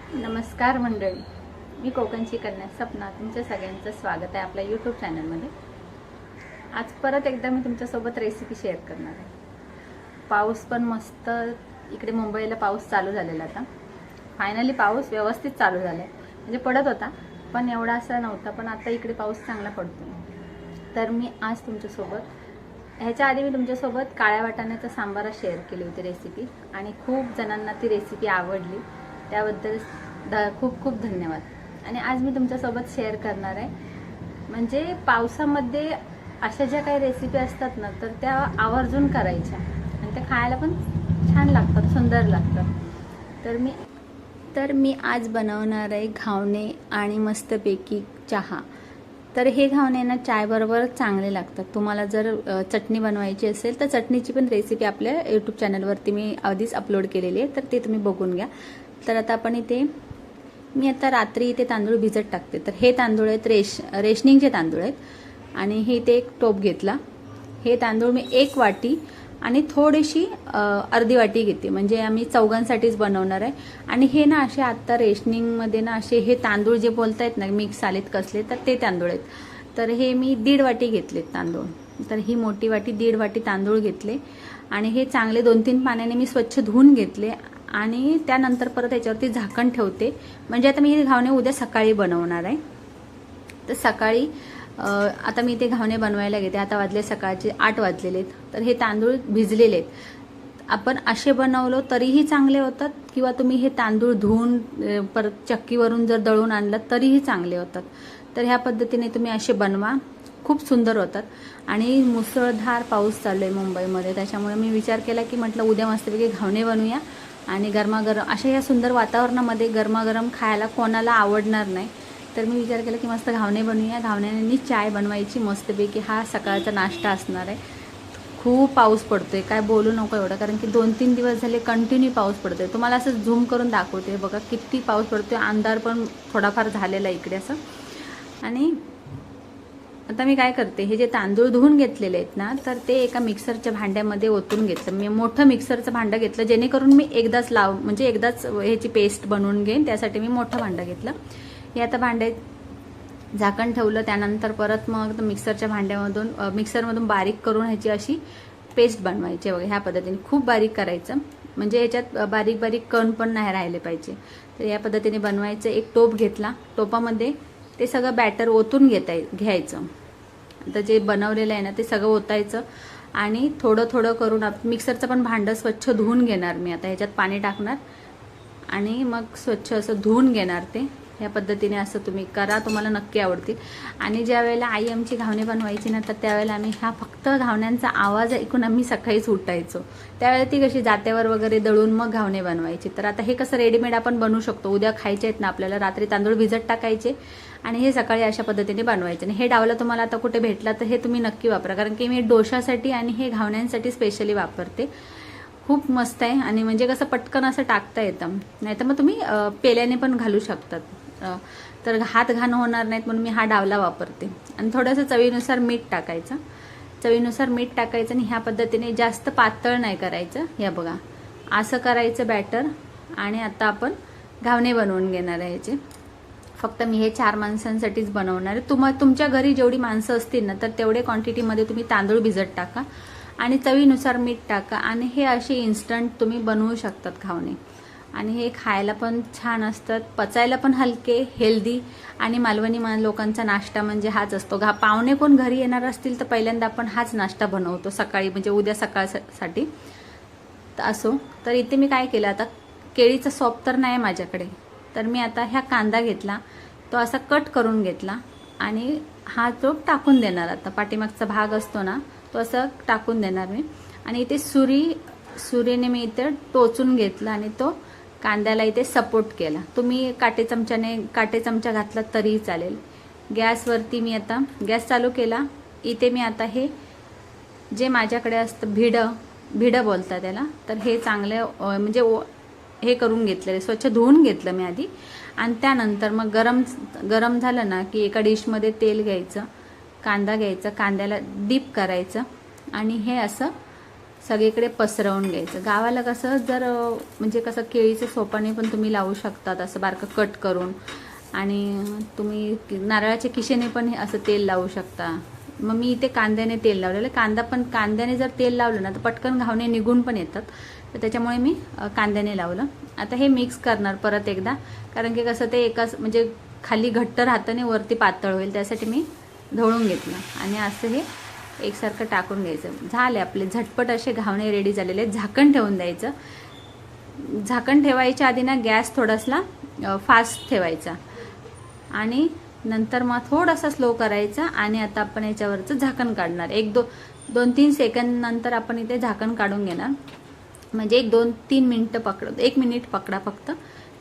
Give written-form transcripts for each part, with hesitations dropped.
नमस्कार मंडळी, मी कोकणची कन्या सपना तुमच्या सगळ्यांचं स्वागत आहे आपल्या यूट्यूब चॅनलमध्ये। आज परत एकदा मी तुमच्यासोबत रेसिपी शेअर करणार आहे। पाऊस पण मस्त, इकडे मुंबईला पाऊस चालू झालेला आता। फायनली पाऊस व्यवस्थित चालू झाला आहे, म्हणजे पडत होता पण एवढा असा नव्हता, पण आता इकडे पाऊस चांगला पडतो। तर मी आज तुमच्यासोबत ह्याच्या आधी मी तुमच्यासोबत काळ्या वाटाण्याचा सांबार शेअर केली होती रेसिपी, आणि खूप जणांना ती रेसिपी आवडली, त्याबद्दल खूप खूप धन्यवाद। आणि आज मी तुमच्यासोबत शेअर करणार आहे, म्हणजे पावसामध्ये अशा ज्या काही रेसिपी असतात ना, तर त्या आवर्जून करायच्या आणि त्या खायला पण छान लागतात, सुंदर लागतात। तर मी आज बनवणार आहे घावणे आणि मस्तपैकी चहा। तर हे घावणे ना चायबरोबर चांगले लागतात। तुम्हाला जर चटणी बनवायची असेल तर चटणीची पण रेसिपी आपल्या यूट्यूब चॅनलवरती मी आधीच अपलोड केलेली आहे, तर ते तुम्ही बघून घ्या। तर आता आपण मी आता रात्री इथे तांदूळ भिजत टाकते। तर हे तांदूळ आहेत रेशनिंगचे तांदूळ आहेत, आणि हे इथे एक टोप घेतला। हे तांदूळ मी 1 वाटी आणि थोडीशी अर्धी वाटी घेते, म्हणजे आम्ही चौघांसाठीच बनवणार आहे। आणि हे ना असे आता रेशनिंगमध्ये ना असे हे तांदूळ जे बोलतायत ना मिक्स आलेत कसले, तर ते तांदूळ आहेत। तर हे मी 1.5 वाटी घेतलेत तांदूळ। तर ही मोठी वाटी 1.5 वाटी तांदूळ घेतले, आणि हे चांगले 2-3 पाण्याने मी स्वच्छ धुवून घेतले, आणि त्यानंतर परत याच्यावरती झाकण ठेवते। म्हणजे आता मी हे घावणे उद्या सकाळी बनवणार आहे। तर सकाळी आता मी ते घावणे बनवायला घेते। आता वाजले सकाळचे 8 वाजलेले आहेत। तर हे तांदूळ भिजलेले आहेत। आपण असे बनवलो तरीही चांगले होतात, किंवा तुम्ही हे तांदूळ धुवून परत चक्कीवरून जर दळून आणलं तरीही चांगले होतात। तर ह्या पद्धतीने तुम्ही असे बनवा, खूप सुंदर होतात। आणि मुसळधार पाऊस चालू आहे मुंबईमध्ये, त्याच्यामुळे मी विचार केला की म्हटलं उद्या मस्तपैकी घावणे बनवूया, आणि गरमागरम अशा या सुंदर वातावरणामध्ये गरमागरम खायला कोणाला आवडणार नाही। तर मी विचार केला की मस्त घावणे बनवूया, घावण्याने चाय बनवायची मस्तपैकी, हा सकाळचा नाश्ता असणार आहे। खूप पाऊस पडतोय, काय बोलू नको एवढं, कारण की 2-3 दिवस झाले कंटिन्यू पाऊस पडतोय। तुम्हाला असं झूम करून दाखवते, बघा किती पाऊस पडतोय। अंधार पण थोडाफार झालेला आहे इकडे असं। आणि आता मी काय करते, हे जे तांदूळ धुवून घेतलेले आहेत ना, तर ते एका मिक्सरच्या भांड्यामध्ये ओतून घेतलं। मी मोठं मिक्सरचं भांडं घेतलं, जेणेकरून मी एकदाच ह्याची पेस्ट बनवून घेईन, त्यासाठी मी मोठं भांडं घेतलं। हे आता भांड्यात झाकण ठेवलं, त्यानंतर परत मग मिक्सरच्या मिक्सरमधून बारीक करून ह्याची अशी पेस्ट बनवायची बघा, ह्या पद्धतीने खूप बारीक करायचं, म्हणजे ह्याच्यात बारीक बारीक कण पण नाही राहिले पाहिजे। तर या पद्धतीने बनवायचं। एक टोप घेतला, टोपामध्ये ते सगळं बॅटर ओतून घ्यायचं। आता जे बनवलेलं आहे ना ते सगळं ओतायचं, आणि थोडं थोडं करून मिक्सरचं पण भांडं स्वच्छ धुवून घेणार मी। आता ह्याच्यात पाणी टाकणार आणि मग स्वच्छ असं धुवून घेणार ते। या पद्धतीने असं तुम्ही करा, तुम्हाला नक्की आवडतील। आणि ज्या वेळेला आई आमची घावणे बनवायची ना, तर त्यावेळेला आम्ही फक्त घावण्यांचा आवाज ऐकून आम्ही सकाळीच उठायचो। त्यावेळेला ती कशी जात्यावर वगैरे दळून मग घावणे बनवायची। तर आता हे कसं रेडीमेड आपण बनवू शकतो, उद्या खायचे आहेत ना आपल्याला, रात्री तांदूळ भिजत टाकायचे आणि हे सकाळी अशा पद्धतीने बनवायचे। आणि हे डावला तुम्हाला आता कुठे भेटला तर हे तुम्ही नक्की वापरा, कारण की मी डोशासाठी आणि हे घावण्यांसाठी स्पेशली वापरते। खूप मस्त आहे, आणि म्हणजे कसं पटकन असं टाकता येतं, नाहीतर मग तुम्ही पेल्याने पण घालू शकतात, तर हात घाण होणार नाहीत, म्हणून मी हा डावला वापरते। आणि थोडंसं चवीनुसार मीठ टाकायचं, आणि ह्या पद्धतीने जास्त पातळ नाही करायचं। हे बघा असं करायचं बॅटर। आणि आता आपण घावणे बनवून घेणार आहे ह्याचे। फक्त मी हे 4 माणसांसाठीच बनवणार आहे। तुमच्या घरी जेवढी माणसं असतील ना, तर तेवढे क्वांटिटीमध्ये तुम्ही तांदूळ भिजत टाका, आणि चवीनुसार मीठ टाका, आणि हे असे इन्स्टंट तुम्ही बनवू शकतात घावणे। आणि हे खायला पण छान असतात, पचायला पण हलके, हेल्दी। आणि मालवणी लोकांचा नाश्ता म्हणजे हाच असतो। पाहुणे कोण घरी येणार असतील तर पहिल्यांदा आपण हाच नाश्ता बनवतो सकाळी, म्हणजे उद्या सकाळसाठी असो। तर इथे मी काय केलं, आता केळीचा सॉप तर नाही माझ्याकडे, तर मी आता ह्या कांदा घेतला, तो असा कट करून घेतला, आणि हा तो टाकून देणार। आता पाठीमागचा भाग असतो ना, तो असं टाकून देणार मी। आणि इथे सुरीने मी इथे टोचून घेतला, आणि तो कांद्याला इथे सपोर्ट केला। तुम्ही काटे चमचा घातला तरीही चालेल। गॅसवरती मी आता गॅस चालू केला। इथे मी आता हे जे माझ्याकडे असतं भिडं बोलतात त्याला, तर हे चांगले म्हणजे हे करून घेतलेले, स्वच्छ धुवून घेतलं मी आधी। आणि त्यानंतर मग गरम झालं ना की एका डिशमध्ये तेल घ्यायचं, कांदा घ्यायचा, कांद्याला डीप करायचं, आणि हे असं सगळीकडे पसरवून घ्यायचं. गावाला कसं जर म्हणजे कसं केळीचं सोपाने पण तुम्ही लावू शकतात असं बारकं कट करून, आणि तुम्ही नारळाच्या किशेने पण हे असं तेल लावू शकता. मग मी इथे कांद्याने तेल लावलेलं. कांद्याने जर तेल लावलं ना तर पटकन घावणे निघून पण येतात, तर त्याच्यामुळे मी कांद्याने लावलं. आता हे मिक्स करणार परत एकदा, कारण की कसं ते एकाच म्हणजे खाली घट्ट राहतं आणि वरती पातळ होईल, त्यासाठी मी ढवळून घेतलं आणि असं हे एकसारखं टाकून घ्यायचं. झाले आपले झटपट असे घावणे रेडी झालेले आहेत. झाकण ठेवून द्यायचं. झाकण ठेवायच्या आधी ना गॅस थोडासा फास्ट ठेवायचा आणि नंतर मग थोडासा स्लो करायचा. आणि आता आपण याच्यावरचं झाकण काढणार. 2-3 सेकंद नंतर आपण इथे झाकण काढून घेणार. म्हणजे 2-3 मिनिटं 1 मिनिट पकडा फक्त.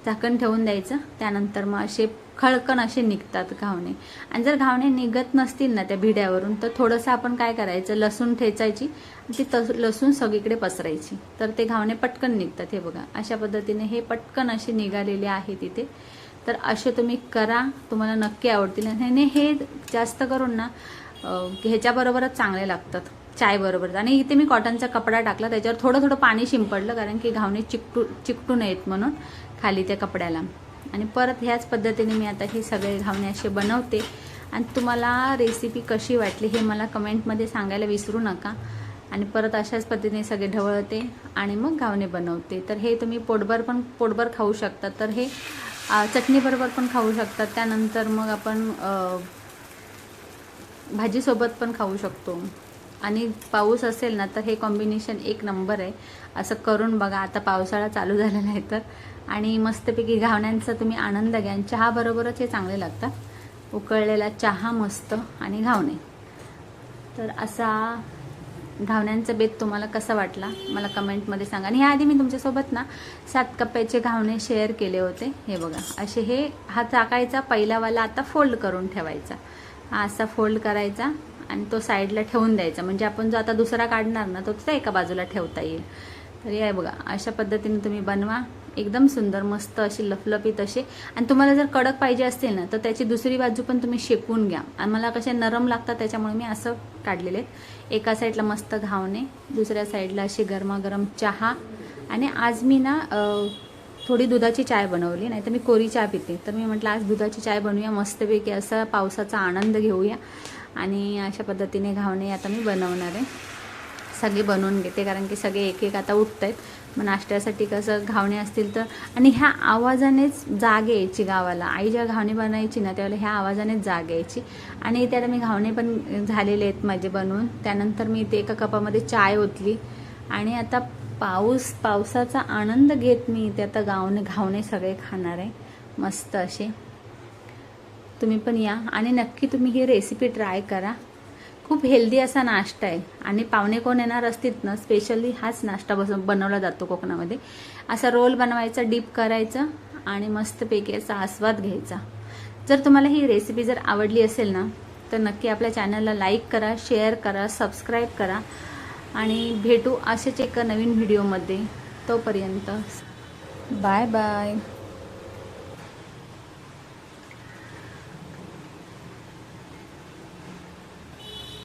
झाकण ठेवून द्यायचं. त्यानंतर मग असे खळकण असे निघतात घावणे. आणि जर घावणे निघत नसतील ना त्या भिड्यावरून, तर थोडंसं आपण काय करायचं, लसूण ठेचायची, ती लसूण सगळीकडे पसरायची, तर ते घावणे पटकन निघतात. हे बघा अशा पद्धतीने हे पटकन असे निघालेले आहेत इथे. तर असे तुम्ही करा, तुम्हाला नक्की आवडतील. आणि हे जास्त करून ना ह्याच्याबरोबरच चांगले लागतात, चाय बरोबर. आणि इथे मी कॉटनचा कपडा टाकला, त्याच्यावर थोडं थोडं पाणी शिंपडलं, कारण की घावणे चिकटू नयेत म्हणून खाली त्या कपड्याला. आणि परत ह्याच पद्धतीने मी आता हे सगळे घावणे असे बनवते. आणि तुम्हाला रेसिपी कशी वाटली हे मला कमेंटमध्ये सांगायला विसरू नका. आणि परत अशाच पद्धतीने सगळे ढवळते आणि मग घावणे बनवते. तर हे तुम्ही पोटभर खाऊ शकता. तर हे चटणीबरोबर पण खाऊ शकतात. त्यानंतर मग आपण भाजीसोबत पण खाऊ शकतो. आणि पाऊस असेल ना तर हे कॉम्बिनेशन एक नंबर आहे. असं करून बघा. आता पावसाळा चालू झालेला आहे तर. आणि मस्तपैकी घावण्यांचा तुम्ही आनंद घ्या. चहाबरोबरच हे चांगले लागतात. उकळलेला चहा मस्त आणि घावणे. तर असा घावण्यांचा बेत तुम्हाला कसा वाटला मला कमेंटमध्ये सांगा. आणि ह्याआधी मी तुमच्यासोबत ना 7 कप्प्याचे घावणे शेअर केले होते. हे बघा असे हा टाकायचा पहिलावाला, आता फोल्ड करून ठेवायचा. हा असा फोल्ड करायचा आणि तो साईडला ठेवून द्यायचा. म्हणजे आपण जो आता दुसरा काढणार ना तो त्या एका बाजूला ठेवता येईल. तर हे बघा अशा पद्धतीने तुम्ही बनवा. एकदम सुंदर मस्त अशी लफलफीत असे. आणि तुम्हाला जर कडक पाहिजे असतील ना तर त्याची दुसरी बाजू पण तुम्ही शेकून घ्या. आणि मला कसे नरम लागतात त्याच्यामुळे मी असं काढलेले. एका साईडला मस्त घावणे, दुसऱ्या साईडला अशी गरमागरम चहा. आणि आज मी ना थोडी दुधाची चाय बनवली, नाही तर मी कोरी चहा पिते. तर मी म्हटलं आज दुधाची चाय बनवूया मस्तपैकी, असा पावसाचा आनंद घेऊया. आणि अशा पद्धतीने घावणे आता मी बनवणार आहे. सगळे बनवून घेते, कारण की सगळे एक एक आता उठत आहेत. मग नाश्त्यासाठी कसं घावणे असतील तर. आणि ह्या आवाजानेच जाग यायची गावाला. आई जेव्हा घावणे बनायची ना त्यावेळेला ह्या आवाजानेच जाग यायची. आणि त्याला मी घावणे पण झालेले आहेत माझे बनवून. त्यानंतर मी ते एका कपामध्ये चाय ओतली. आणि आता पावसाचा आनंद घेत मी इथे आता घावणे सगळे खाणार आहे मस्त असे. तुम्ही पण या आणि नक्की तुम्ही ही रेसिपी ट्राय करा. खूप हेल्दी असा नाश्ता आहे. आणि पाहुणे कोण येणार असतील ना स्पेशली हाच नाश्ता बनवला जातो कोकणामध्ये. असा रोल बनवायचा, डीप करायचं आणि मस्तपैकी असा आस्वाद घ्यायचा. जर तुम्हाला ही रेसिपी जर आवडली असेल ना तर नक्की आपल्या चॅनलला लाईक करा, शेअर करा, सबस्क्राईब करा. आणि भेटू असेच एका नवीन व्हिडिओमध्ये. तोपर्यंत बाय बाय.